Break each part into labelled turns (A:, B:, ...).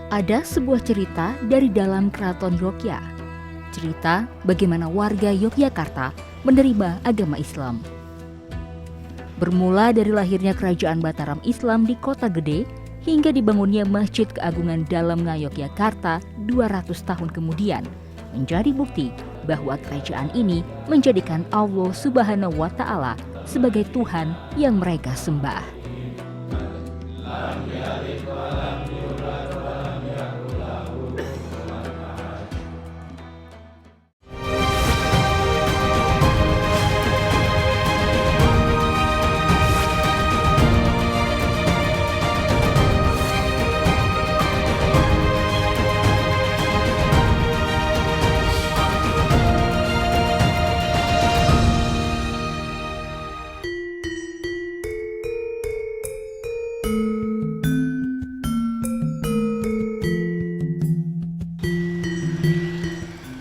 A: Ada sebuah cerita dari dalam keraton Yogya. Cerita bagaimana warga Yogyakarta menerima agama Islam. Bermula dari lahirnya kerajaan Mataram Islam di Kota Gede hingga dibangunnya Masjid Keagungan Dalam Ngayogyakarta 200 tahun kemudian, menjadi bukti bahwa kerajaan ini menjadikan Allah Subhanahu wa Ta'ala sebagai Tuhan yang mereka sembah.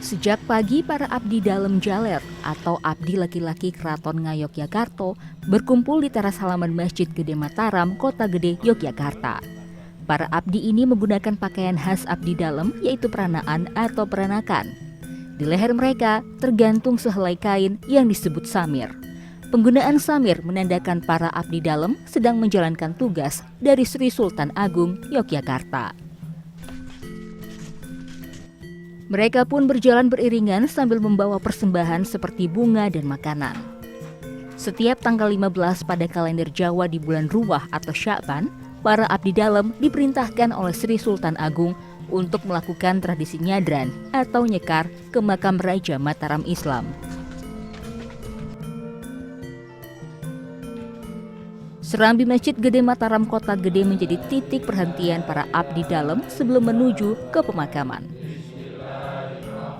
A: Sejak pagi, para abdi dalam jaler atau abdi laki-laki Keraton Ngayogyakarta berkumpul di teras halaman Masjid Gede Mataram, Kota Gede, Yogyakarta. Para abdi ini menggunakan pakaian khas abdi dalam, yaitu peranaan atau peranakan. Di leher mereka tergantung sehelai kain yang disebut samir. Penggunaan samir menandakan para abdi dalam sedang menjalankan tugas dari Sri Sultan Agung Yogyakarta. Mereka pun berjalan beriringan sambil membawa persembahan seperti bunga dan makanan. Setiap tanggal 15 pada kalender Jawa di bulan Ruwah atau Sya'ban, para abdi dalam diperintahkan oleh Sri Sultan Agung untuk melakukan tradisi nyadran atau nyekar ke makam Raja Mataram Islam. Serambi Masjid Gede Mataram Kota Gede menjadi titik perhentian para abdi dalam sebelum menuju ke pemakaman.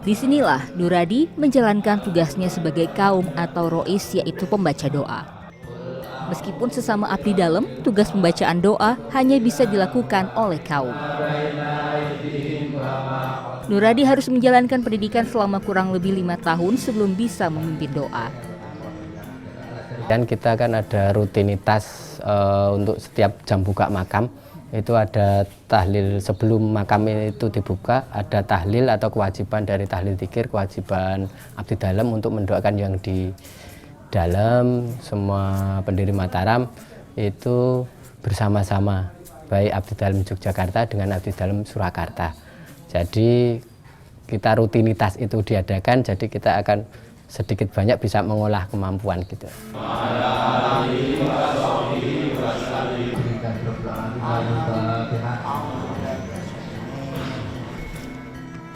A: Disinilah Nuradi menjalankan tugasnya sebagai kaum atau rois, yaitu pembaca doa. Meskipun sesama abdi dalam, tugas pembacaan doa hanya bisa dilakukan oleh kaum. Nuradi harus menjalankan pendidikan selama kurang lebih 5 tahun sebelum bisa memimpin doa.
B: Dan kita kan ada rutinitas untuk setiap jam buka makam. Itu ada tahlil sebelum makam itu dibuka, ada tahlil atau kewajiban dari tahlil dzikir, kewajiban abdi dalam untuk mendoakan yang di dalam. Semua pendiri Mataram itu bersama-sama, baik abdi dalam Yogyakarta dengan abdi dalam Surakarta. Jadi kita rutinitas itu diadakan, jadi kita akan sedikit banyak bisa mengolah kemampuan gitu.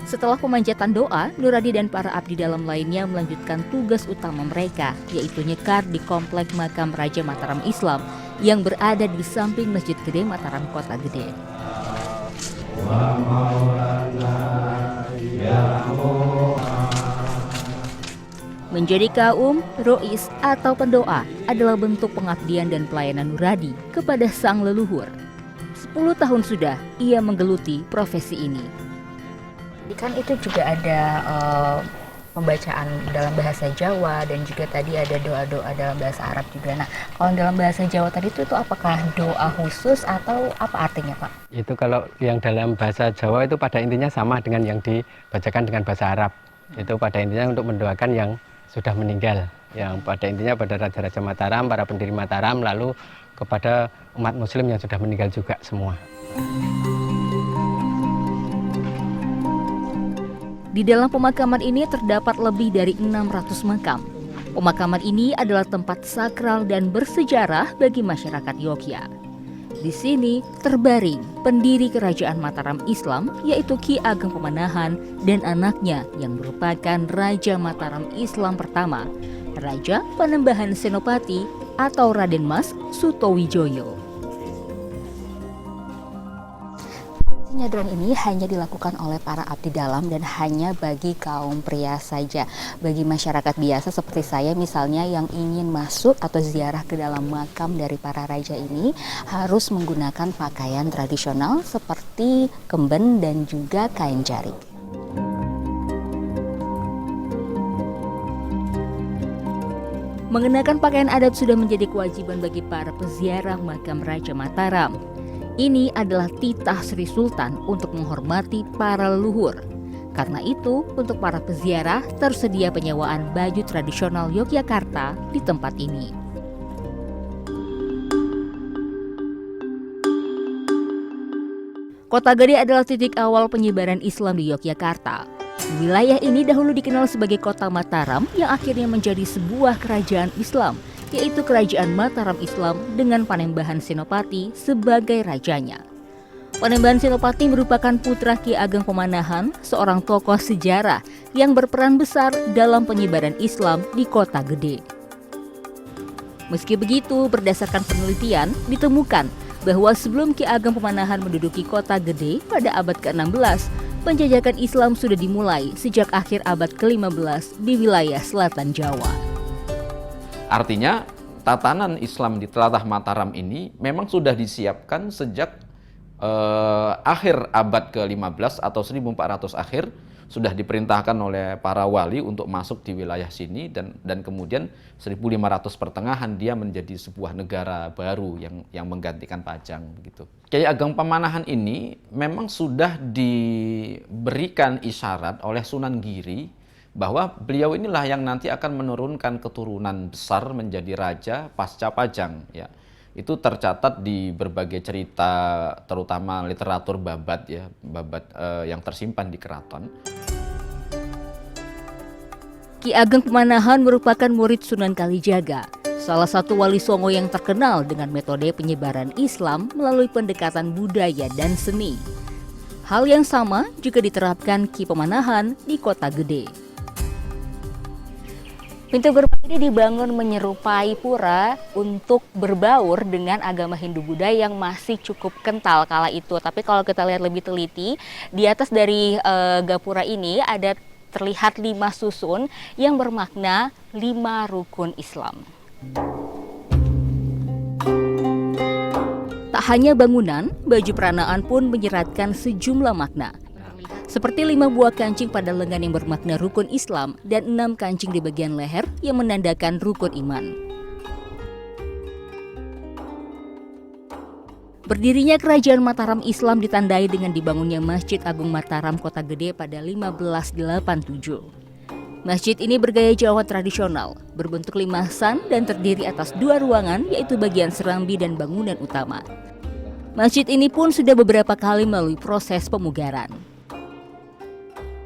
A: Setelah pemanjatan doa, Nuradi dan para abdi dalam lainnya melanjutkan tugas utama mereka, yaitu nyekar di komplek makam Raja Mataram Islam yang berada di samping Masjid Gede Mataram Kota Gede. Menjadi kaum, rois atau pendoa adalah bentuk pengabdian dan pelayanan Nuradi kepada sang leluhur. 10 tahun sudah ia menggeluti profesi ini.
C: Kan itu juga ada pembacaan dalam bahasa Jawa dan juga tadi ada doa-doa dalam bahasa Arab juga. Nah, kalau dalam bahasa Jawa tadi itu apakah doa khusus atau apa artinya, Pak?
B: Itu kalau yang dalam bahasa Jawa itu pada intinya sama dengan yang dibacakan dengan bahasa Arab. Itu pada intinya untuk mendoakan yang sudah meninggal, yang pada intinya pada Raja-Raja Mataram, para pendiri Mataram, lalu kepada umat muslim yang sudah meninggal juga semua.
A: Di dalam pemakaman ini terdapat lebih dari 600 makam. Pemakaman ini adalah tempat sakral dan bersejarah bagi masyarakat Yogya. Di sini terbaring pendiri kerajaan Mataram Islam, yaitu Ki Ageng Pemanahan dan anaknya yang merupakan Raja Mataram Islam pertama, Raja Panembahan Senopati atau Raden Mas Sutowijoyo.
C: Nyadran ini hanya dilakukan oleh para abdi dalam dan hanya bagi kaum pria saja. Bagi masyarakat biasa seperti saya misalnya yang ingin masuk atau ziarah ke dalam makam dari para raja ini harus menggunakan pakaian tradisional seperti kemben dan juga kain jarik.
A: Mengenakan pakaian adat sudah menjadi kewajiban bagi para peziarah makam Raja Mataram. Ini adalah titah Sri Sultan untuk menghormati para leluhur. Karena itu, untuk para peziarah tersedia penyewaan baju tradisional Yogyakarta di tempat ini. Kota Gede adalah titik awal penyebaran Islam di Yogyakarta. Wilayah ini dahulu dikenal sebagai Kota Mataram yang akhirnya menjadi sebuah kerajaan Islam, yaitu Kerajaan Mataram Islam dengan Panembahan Senopati sebagai rajanya. Panembahan Senopati merupakan putra Ki Ageng Pemanahan, seorang tokoh sejarah yang berperan besar dalam penyebaran Islam di Kota Gede. Meski begitu, berdasarkan penelitian, ditemukan bahwa sebelum Ki Ageng Pemanahan menduduki Kota Gede pada abad ke-16, penjajakan Islam sudah dimulai sejak akhir abad ke-15 di wilayah selatan Jawa.
D: Artinya, tatanan Islam di Tlatah Mataram ini memang sudah disiapkan sejak akhir abad ke-15 atau 1400 akhir, sudah diperintahkan oleh para wali untuk masuk di wilayah sini dan kemudian 1500 pertengahan dia menjadi sebuah negara baru yang menggantikan Pajang begitu. Kiai Ageng Pemanahan ini memang sudah diberikan isyarat oleh Sunan Giri bahwa beliau inilah yang nanti akan menurunkan keturunan besar menjadi raja pasca Pajang ya. Itu tercatat di berbagai cerita, terutama literatur Babat ya, Babat yang tersimpan di keraton.
A: Ki Ageng Pemanahan merupakan murid Sunan Kalijaga, salah satu wali Songo yang terkenal dengan metode penyebaran Islam melalui pendekatan budaya dan seni. Hal yang sama juga diterapkan Ki Pemanahan di Kota Gede. Pintu gerbang ini dibangun menyerupai pura untuk berbaur dengan agama Hindu Buddha yang masih cukup kental kala itu. Tapi kalau kita lihat lebih teliti, di atas dari gapura ini ada terlihat 5 susun yang bermakna 5 rukun Islam. Tak hanya bangunan, baju peranaan pun menyeratkan sejumlah makna. Seperti 5 buah kancing pada lengan yang bermakna rukun Islam dan 6 kancing di bagian leher yang menandakan rukun iman. Berdirinya Kerajaan Mataram Islam ditandai dengan dibangunnya Masjid Agung Mataram Kota Gede pada 1587. Masjid ini bergaya Jawa tradisional, berbentuk limasan dan terdiri atas 2 ruangan yaitu bagian serambi dan bangunan utama. Masjid ini pun sudah beberapa kali melalui proses pemugaran.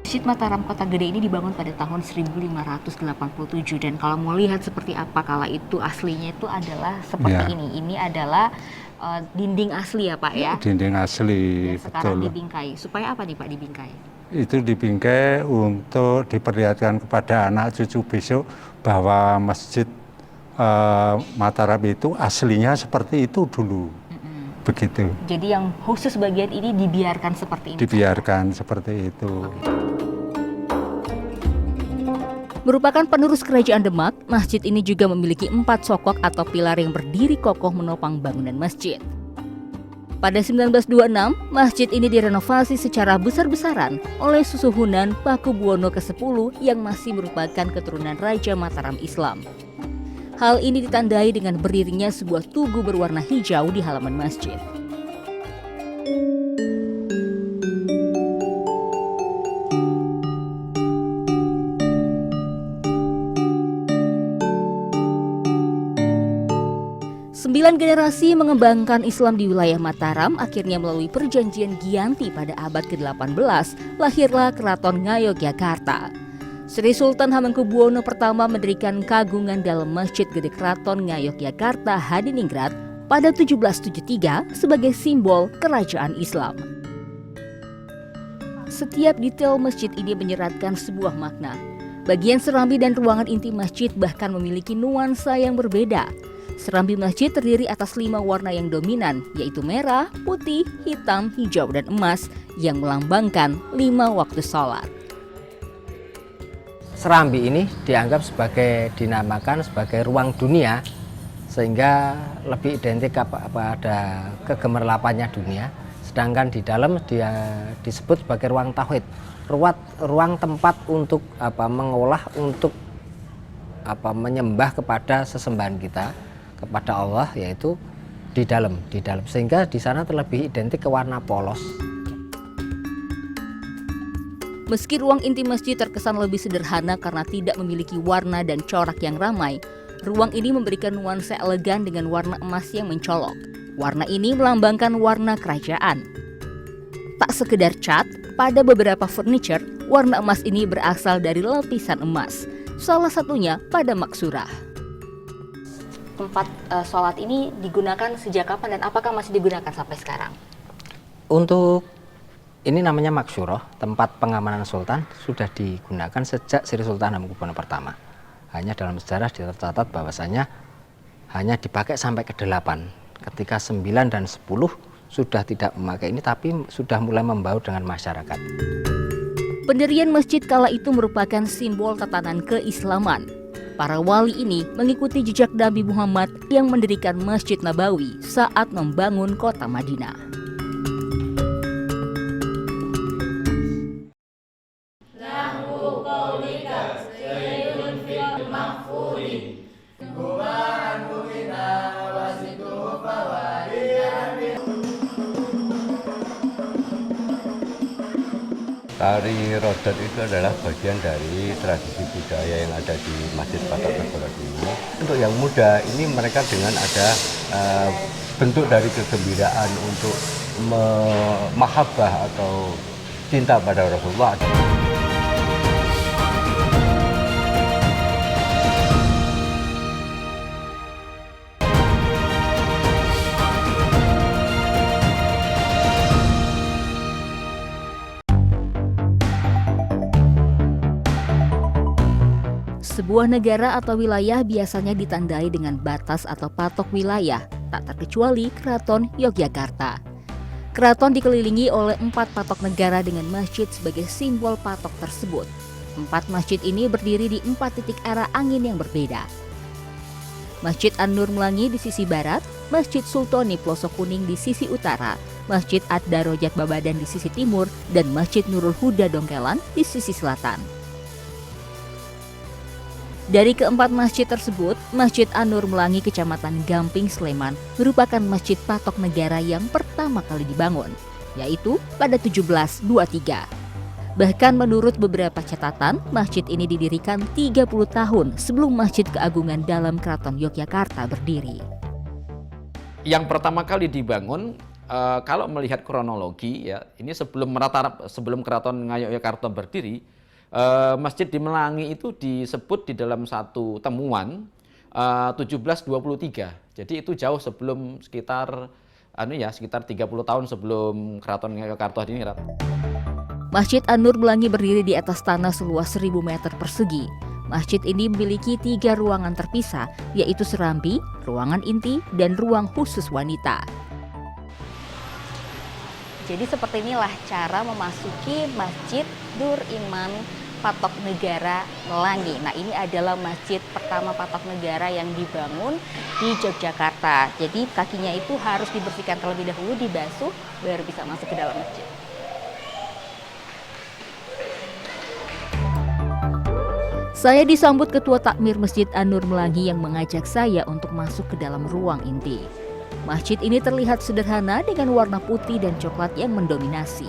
A: Masjid Mataram Kota Gede ini dibangun pada tahun 1587 dan kalau mau lihat seperti apa kala itu aslinya itu adalah seperti ini. Ini adalah dinding asli ya Pak ya?
E: Dinding asli,
A: dan sekarang
E: betul.
A: dibingkai. Supaya apa nih Pak dibingkai?
E: Itu dibingkai untuk diperlihatkan kepada anak cucu besok bahwa Masjid Mataram itu aslinya seperti itu dulu. Begitu.
A: Jadi yang khusus bagian ini dibiarkan seperti ini?
E: Dibiarkan seperti itu.
A: Merupakan penerus kerajaan Demak, masjid ini juga memiliki 4 sokok atau pilar yang berdiri kokoh menopang bangunan masjid. Pada 1926, masjid ini direnovasi secara besar-besaran oleh Susuhunan Pakubuwono ke-10 yang masih merupakan keturunan Raja Mataram Islam. Hal ini ditandai dengan berdirinya sebuah tugu berwarna hijau di halaman masjid. Sembilan generasi mengembangkan Islam di wilayah Mataram akhirnya melalui perjanjian Giyanti pada abad ke-18, lahirlah Keraton Ngayogyakarta. Sri Sultan Hamengkubuwono pertama mendirikan kagungan dalam Masjid Gede Keraton Ngayogyakarta Hadiningrat pada 1773 sebagai simbol kerajaan Islam. Setiap detail masjid ini menyeratkan sebuah makna. Bagian serambi dan ruangan inti masjid bahkan memiliki nuansa yang berbeda. Serambi masjid terdiri atas 5 warna yang dominan, yaitu merah, putih, hitam, hijau, dan emas yang melambangkan 5 waktu sholat.
B: Serambi ini dinamakan sebagai ruang dunia, sehingga lebih identik pada kegemerlapannya dunia. Sedangkan di dalam dia disebut sebagai ruang tauhid, ruang tempat untuk mengolah, untuk menyembah kepada sesembahan kita, kepada Allah, yaitu Di dalam, sehingga di sana terlebih identik ke warna polos.
A: Meski ruang inti masjid terkesan lebih sederhana karena tidak memiliki warna dan corak yang ramai, ruang ini memberikan nuansa elegan dengan warna emas yang mencolok. Warna ini melambangkan warna kerajaan. Tak sekedar cat, pada beberapa furniture, warna emas ini berasal dari lapisan emas, salah satunya pada maksurah.
C: Tempat sholat ini digunakan sejak kapan dan apakah masih digunakan sampai sekarang?
B: Untuk ini namanya maksurah, tempat pengamanan sultan, sudah digunakan sejak Sri Sultan Hamengkubuwono pertama. Hanya dalam sejarah tercatat bahwasanya hanya dipakai sampai ke-8. Ketika 9 dan 10 sudah tidak memakai ini, tapi sudah mulai membaur dengan masyarakat.
A: Pendirian masjid kala itu merupakan simbol tatanan keislaman. Para wali ini mengikuti jejak Nabi Muhammad yang mendirikan Masjid Nabawi saat membangun kota Madinah.
F: Tari Rodot itu adalah bagian dari tradisi budaya yang ada di Masjid Patok Negoro ini. Untuk yang muda, ini mereka dengan ada bentuk dari kegembiraan untuk mahabbah atau cinta pada Rasulullah.
A: Sebuah negara atau wilayah biasanya ditandai dengan batas atau patok wilayah, tak terkecuali Keraton Yogyakarta. Keraton dikelilingi oleh 4 patok negara dengan masjid sebagai simbol patok tersebut. 4 masjid ini berdiri di 4 titik arah angin yang berbeda. Masjid An-Nur Melangi di sisi barat, Masjid Sultoni Pelosok Kuning di sisi utara, Masjid Ad-Darajat Babadan di sisi timur, dan Masjid Nurul Huda Dongkelan di sisi selatan. Dari keempat masjid tersebut, Masjid An-Nur Melangi Kecamatan Gamping, Sleman merupakan masjid patok negara yang pertama kali dibangun, yaitu pada 1723. Bahkan menurut beberapa catatan, masjid ini didirikan 30 tahun sebelum Masjid Keagungan Dalam Keraton Yogyakarta berdiri.
D: Yang pertama kali dibangun, kalau melihat kronologi, ya ini sebelum Keraton Ngayogyakarta berdiri, Masjid di Melangi itu disebut di dalam satu temuan 1723. Jadi itu jauh sebelum sekitar 30 tahun sebelum Keraton Ngayogyakarta ini.
A: Masjid An-Nur Melangi berdiri di atas tanah seluas 1000 meter persegi. Masjid ini memiliki 3 ruangan terpisah, yaitu serambi, ruangan inti, dan ruang khusus wanita.
C: Jadi seperti inilah cara memasuki Masjid Nur Iman Patok Negara Melangi. Nah, ini adalah masjid pertama patok negara yang dibangun di Yogyakarta. Jadi kakinya itu harus dibersihkan terlebih dahulu, dibasuh, baru bisa masuk ke dalam masjid.
A: Saya disambut Ketua Takmir Masjid An-Nur Melangi yang mengajak saya untuk masuk ke dalam ruang inti. Masjid ini terlihat sederhana dengan warna putih dan coklat yang mendominasi.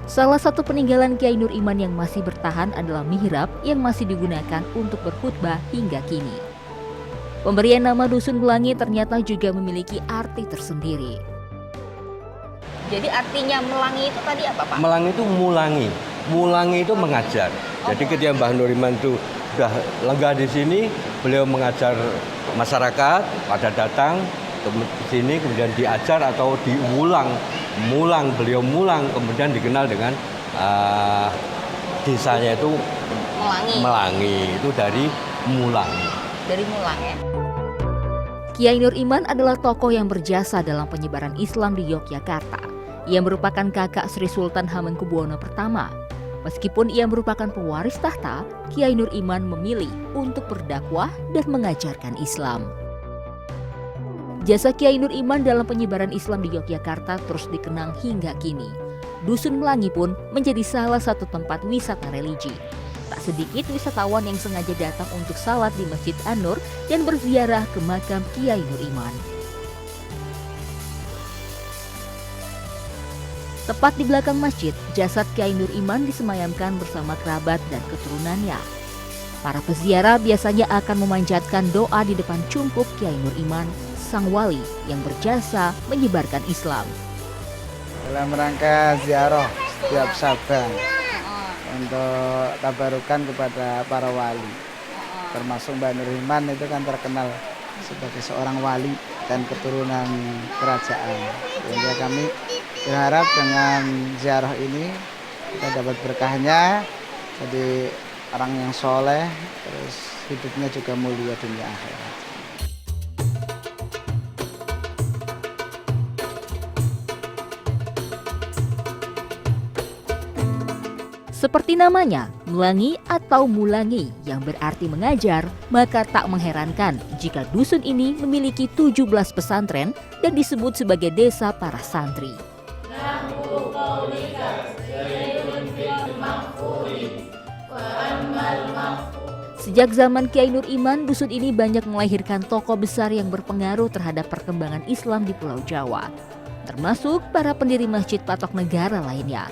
A: Salah satu peninggalan Kiai Nur Iman yang masih bertahan adalah mihrab yang masih digunakan untuk berkhutbah hingga kini. Pemberian nama Dusun Melangi ternyata juga memiliki arti tersendiri.
C: Jadi artinya melangi itu tadi apa, Pak?
F: Melangi itu mulangi. Mulangi itu mengajar. Jadi ketika Mbah Nur Iman itu sudah lenggah di sini, beliau mengajar masyarakat pada datang ke sini, kemudian diajar atau diulang. Beliau mulang, kemudian dikenal dengan desanya itu Melangi. Itu dari mulangi.
C: Dari mulang ya.
A: Kiai Nur Iman adalah tokoh yang berjasa dalam penyebaran Islam di Yogyakarta. Ia merupakan kakak Sri Sultan Hamengkubuwono pertama. Meskipun ia merupakan pewaris tahta, Kiai Nur Iman memilih untuk berdakwah dan mengajarkan Islam. Jasa Kiai Nur Iman dalam penyebaran Islam di Yogyakarta terus dikenang hingga kini. Dusun Melangi pun menjadi salah satu tempat wisata religi. Tak sedikit wisatawan yang sengaja datang untuk salat di Masjid An-Nur dan berziarah ke makam Kiai Nur Iman. Tepat di belakang masjid, jasad Kiai Nur Iman disemayamkan bersama kerabat dan keturunannya. Para peziarah biasanya akan memanjatkan doa di depan cungkup Kiai Nur Iman, sang wali yang berjasa menyebarkan Islam.
G: Dalam rangka ziarah setiap Saban untuk tabarukan kepada para wali, termasuk Mbak Nur Iman itu kan terkenal sebagai seorang wali dan keturunan kerajaan. Sehingga kami berharap dengan ziarah ini kita dapat berkahnya, jadi orang yang soleh, terus hidupnya juga mulia dunia akhirat.
A: Seperti namanya, Melangi atau Mulangi yang berarti mengajar, maka tak mengherankan jika dusun ini memiliki 17 pesantren dan disebut sebagai desa para santri. Sejak zaman Kiai Nur Iman, dusun ini banyak melahirkan tokoh besar yang berpengaruh terhadap perkembangan Islam di Pulau Jawa, termasuk para pendiri Masjid Patok Negara lainnya.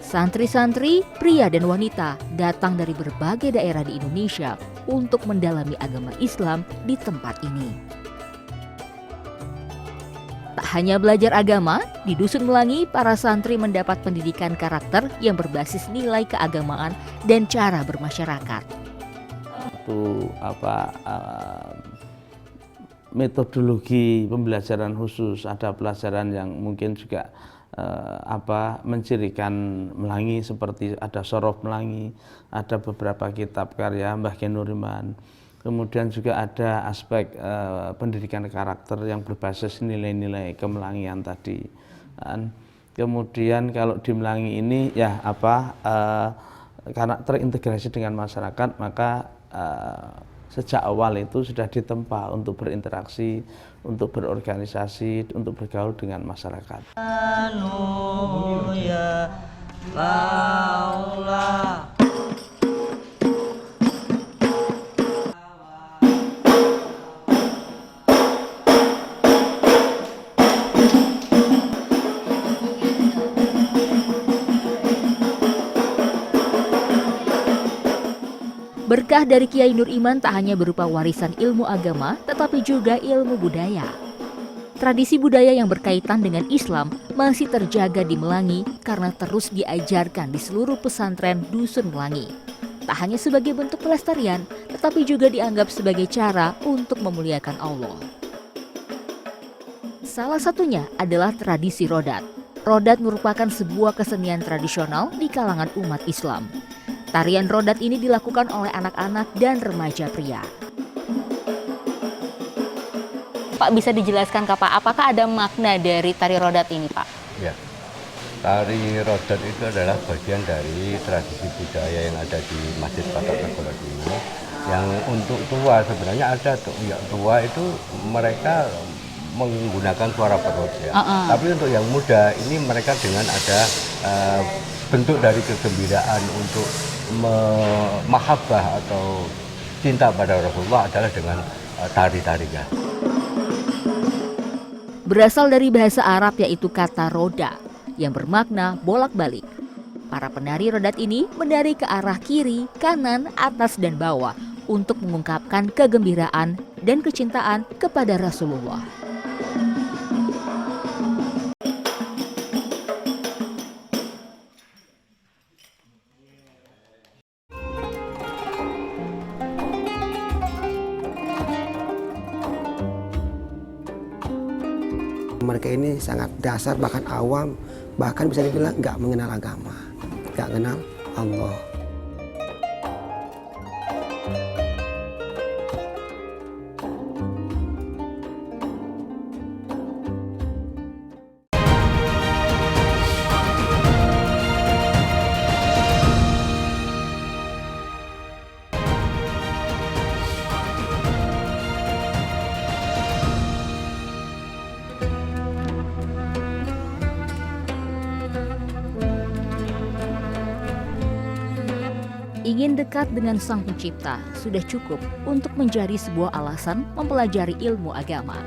A: Santri-santri, pria dan wanita datang dari berbagai daerah di Indonesia untuk mendalami agama Islam di tempat ini. Tak hanya belajar agama, di Dusun Melangi para santri mendapat pendidikan karakter yang berbasis nilai keagamaan dan cara bermasyarakat.
H: Metodologi pembelajaran khusus, ada pelajaran yang mungkin juga mencirikan Melangi, seperti ada Sorof Melangi, ada beberapa kitab karya Mbah Kiai Nur Iman. Kemudian juga ada aspek pendidikan karakter yang berbasis nilai-nilai kemelangian tadi. Dan kemudian kalau di Melangi ini ya karena terintegrasi dengan masyarakat, maka sejak awal itu sudah ditempa untuk berinteraksi, untuk berorganisasi, untuk bergaul dengan masyarakat.
A: Berkah dari Kiai Nur Iman tak hanya berupa warisan ilmu agama, tetapi juga ilmu budaya. Tradisi budaya yang berkaitan dengan Islam masih terjaga di Melangi karena terus diajarkan di seluruh pesantren Dusun Melangi. Tak hanya sebagai bentuk pelestarian, tetapi juga dianggap sebagai cara untuk memuliakan Allah. Salah satunya adalah tradisi rodat. Rodat merupakan sebuah kesenian tradisional di kalangan umat Islam. Tarian rodat ini dilakukan oleh anak-anak dan remaja pria.
C: Pak, bisa dijelaskan apakah ada makna dari tari rodat ini, Pak?
F: Ya, tari rodat itu adalah bagian dari tradisi budaya yang ada di Masjid Patok Negara ini. Yang untuk tua sebenarnya ada tuh, yang tua itu mereka menggunakan suara perut ya. Tapi untuk yang muda ini mereka dengan ada bentuk dari kegembiraan untuk mahabbah atau cinta pada Rasulullah adalah dengan tari-tarian.
A: Berasal dari bahasa Arab yaitu kata roda yang bermakna bolak-balik. Para penari rodat ini menari ke arah kiri, kanan, atas, dan bawah untuk mengungkapkan kegembiraan dan kecintaan kepada Rasulullah.
I: Mereka ini sangat dasar, bahkan awam, bahkan bisa dibilang nggak mengenal agama, nggak kenal Allah.
A: Ingin dekat dengan Sang Pencipta sudah cukup untuk menjadi sebuah alasan mempelajari ilmu agama.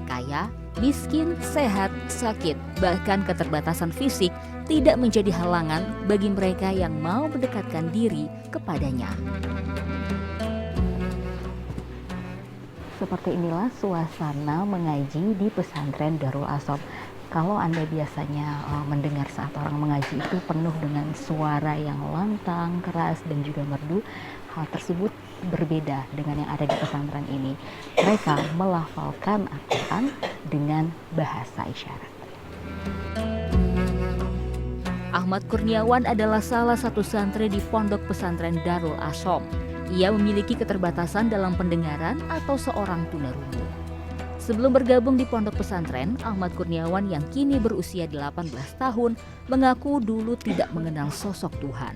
A: Kaya, miskin, sehat, sakit, bahkan keterbatasan fisik tidak menjadi halangan bagi mereka yang mau mendekatkan diri kepadanya.
C: Seperti inilah suasana mengaji di pesantren Darul Asom. Kalau Anda biasanya mendengar saat orang mengaji itu penuh dengan suara yang lantang, keras, dan juga merdu, hal tersebut berbeda dengan yang ada di pesantren ini. Mereka melafalkan Al-Quran dengan bahasa isyarat.
A: Ahmad Kurniawan adalah salah satu santri di pondok pesantren Darul Asom. Ia memiliki keterbatasan dalam pendengaran atau seorang tunarungu. Sebelum bergabung di pondok pesantren, Ahmad Kurniawan yang kini berusia 18 tahun mengaku dulu tidak mengenal sosok Tuhan.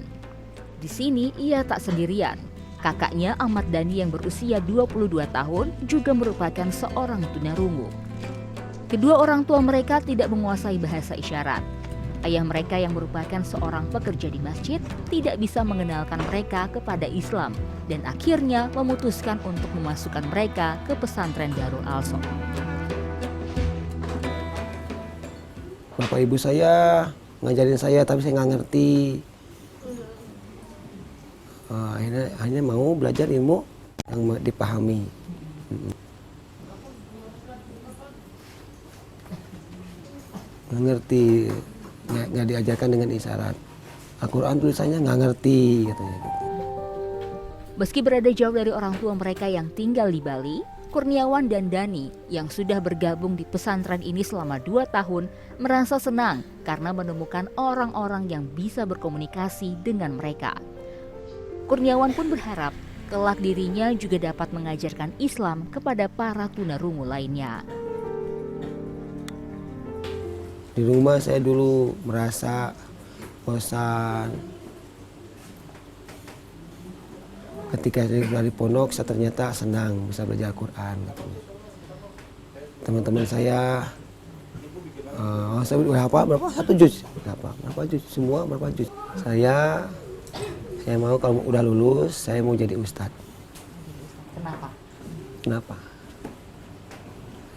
A: Di sini ia tak sendirian. Kakaknya Ahmad Dhani yang berusia 22 tahun juga merupakan seorang tunarungu. Kedua orang tua mereka tidak menguasai bahasa isyarat. Ayah mereka yang merupakan seorang pekerja di masjid tidak bisa mengenalkan mereka kepada Islam dan akhirnya memutuskan untuk memasukkan mereka ke pesantren Darul Asom.
I: Bapak ibu saya ngajarin saya tapi saya nggak ngerti. Akhirnya mau belajar ilmu yang dipahami. Nggak ngerti. Nggak diajarkan dengan isyarat. Al-Quran tulisannya nggak ngerti katanya gitu.
A: Meski berada jauh dari orang tua mereka yang tinggal di Bali, Kurniawan dan Dhani yang sudah bergabung di pesantren ini selama 2 tahun merasa senang karena menemukan orang-orang yang bisa berkomunikasi dengan mereka. Kurniawan pun berharap kelak dirinya juga dapat mengajarkan Islam kepada para tunarungu lainnya.
I: Di rumah saya dulu merasa bosan. Ketika saya dari pondok, saya ternyata senang bisa belajar Al-Quran. Teman-teman saya, saya udah hafal berapa? 1 juz. Berapa juz? Semua berapa juz? Saya mau kalau udah lulus, saya mau jadi ustadz. Kenapa?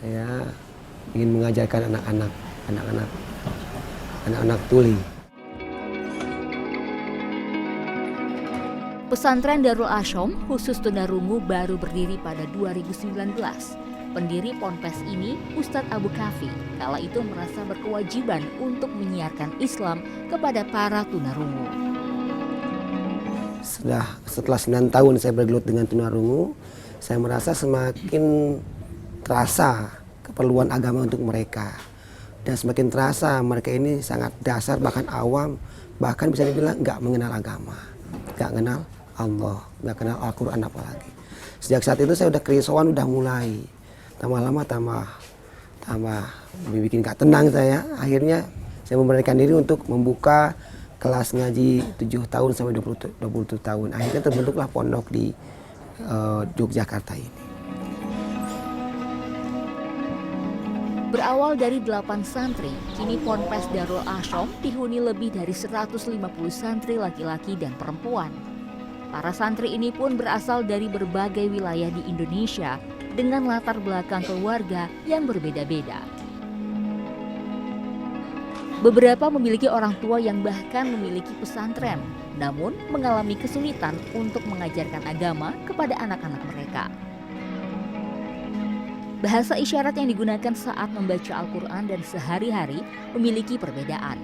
I: Saya ingin mengajarkan anak-anak tuli.
A: Pesantren Darul Asom khusus tunarungu baru berdiri pada 2019. Pendiri ponpes ini, Ustadz Abu Kafi, kala itu merasa berkewajiban untuk menyiarkan Islam kepada para tunarungu.
I: Setelah 9 tahun saya bergelut dengan tunarungu, saya merasa semakin terasa keperluan agama untuk mereka. Dan semakin terasa mereka ini sangat dasar, bahkan awam, bahkan bisa dibilang nggak mengenal agama, nggak kenal Allah, nggak kenal Al-Quran apalagi. Sejak saat itu saya udah kerisauan, udah mulai tambah lama tambah bikin nggak tenang saya. Akhirnya saya memberanikan diri untuk membuka kelas ngaji 7 tahun sampai 20 tahun. Akhirnya terbentuklah pondok di Yogyakarta ini.
A: Berawal dari 8 santri, kini ponpes Darul Asom dihuni lebih dari 150 santri laki-laki dan perempuan. Para santri ini pun berasal dari berbagai wilayah di Indonesia dengan latar belakang keluarga yang berbeda-beda. Beberapa memiliki orang tua yang bahkan memiliki pesantren, namun mengalami kesulitan untuk mengajarkan agama kepada anak-anak mereka. Bahasa isyarat yang digunakan saat membaca Al-Quran dan sehari-hari memiliki perbedaan.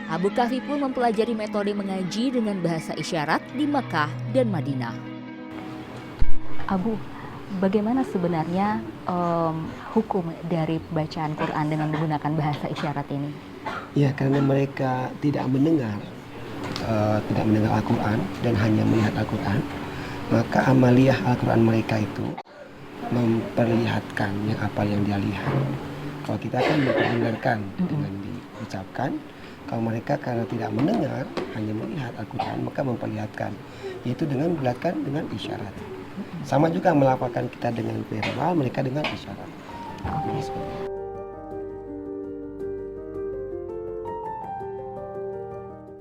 A: Abu Kafi pun mempelajari metode mengaji dengan bahasa isyarat di Mekah dan Madinah.
C: Abu, bagaimana sebenarnya hukum dari bacaan Quran dengan menggunakan bahasa isyarat ini?
I: Ya, karena mereka tidak mendengar Al-Quran dan hanya melihat Al-Quran, maka amaliyah Al-Quran mereka itu memperlihatkan apa yang dia lihat. Kalau kita kan memperdengarkan dengan diucapkan, kalau mereka karena tidak mendengar, hanya melihat Al-Quran, maka memperlihatkan, yaitu dengan memperlihatkan dengan isyarat. Sama juga melafalkan kita dengan verbal, mereka dengan isyarat.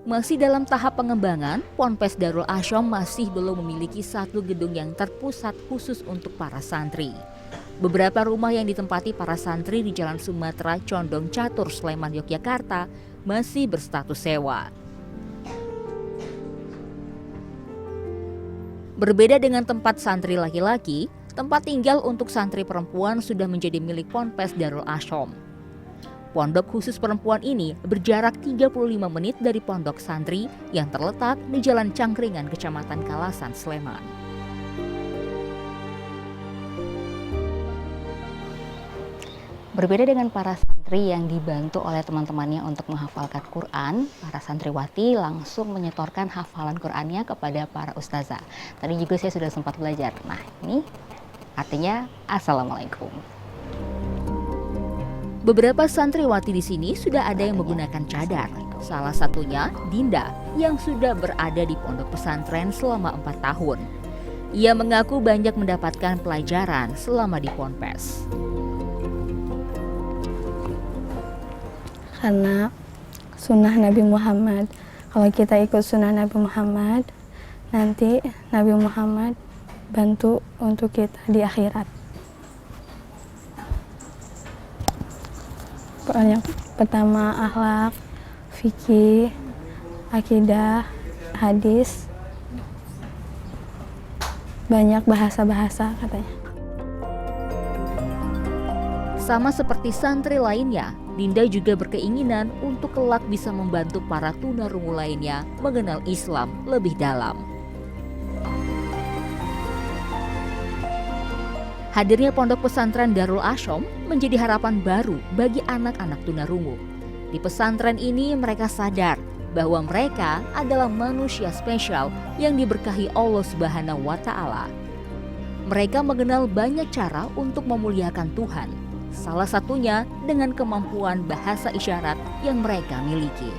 A: Masih dalam tahap pengembangan, Ponpes Darul Asom masih belum memiliki satu gedung yang terpusat khusus untuk para santri. Beberapa rumah yang ditempati para santri di Jalan Sumatera, Condong Catur, Sleman, Yogyakarta masih berstatus sewa. Berbeda dengan tempat santri laki-laki, tempat tinggal untuk santri perempuan sudah menjadi milik Ponpes Darul Asyom. Pondok khusus perempuan ini berjarak 35 menit dari pondok santri yang terletak di Jalan Cangkringan, Kecamatan Kalasan, Sleman.
C: Berbeda dengan para santri yang dibantu oleh teman-temannya untuk menghafalkan Quran, para santriwati langsung menyetorkan hafalan Qurannya kepada para ustazah. Tadi juga saya sudah sempat belajar. Nah, ini artinya Assalamualaikum.
A: Beberapa santriwati di sini sudah ada yang menggunakan cadar. Salah satunya Dinda yang sudah berada di pondok pesantren selama 4 tahun. Ia mengaku banyak mendapatkan pelajaran selama di Ponpes.
J: Karena sunnah Nabi Muhammad, kalau kita ikut sunnah Nabi Muhammad, nanti Nabi Muhammad bantu untuk kita di akhirat. Banyak, pertama akhlak, fikih, akidah, hadis, banyak bahasa-bahasa katanya.
A: Sama seperti santri lainnya, Dinda juga berkeinginan untuk kelak bisa membantu para tunarungu lainnya mengenal Islam lebih dalam. Hadirnya pondok pesantren Darul Asyom menjadi harapan baru bagi anak-anak tunarungu. Di pesantren ini mereka sadar bahwa mereka adalah manusia spesial yang diberkahi Allah Subhanahu wa Ta'ala. Mereka mengenal banyak cara untuk memuliakan Tuhan. Salah satunya dengan kemampuan bahasa isyarat yang mereka miliki.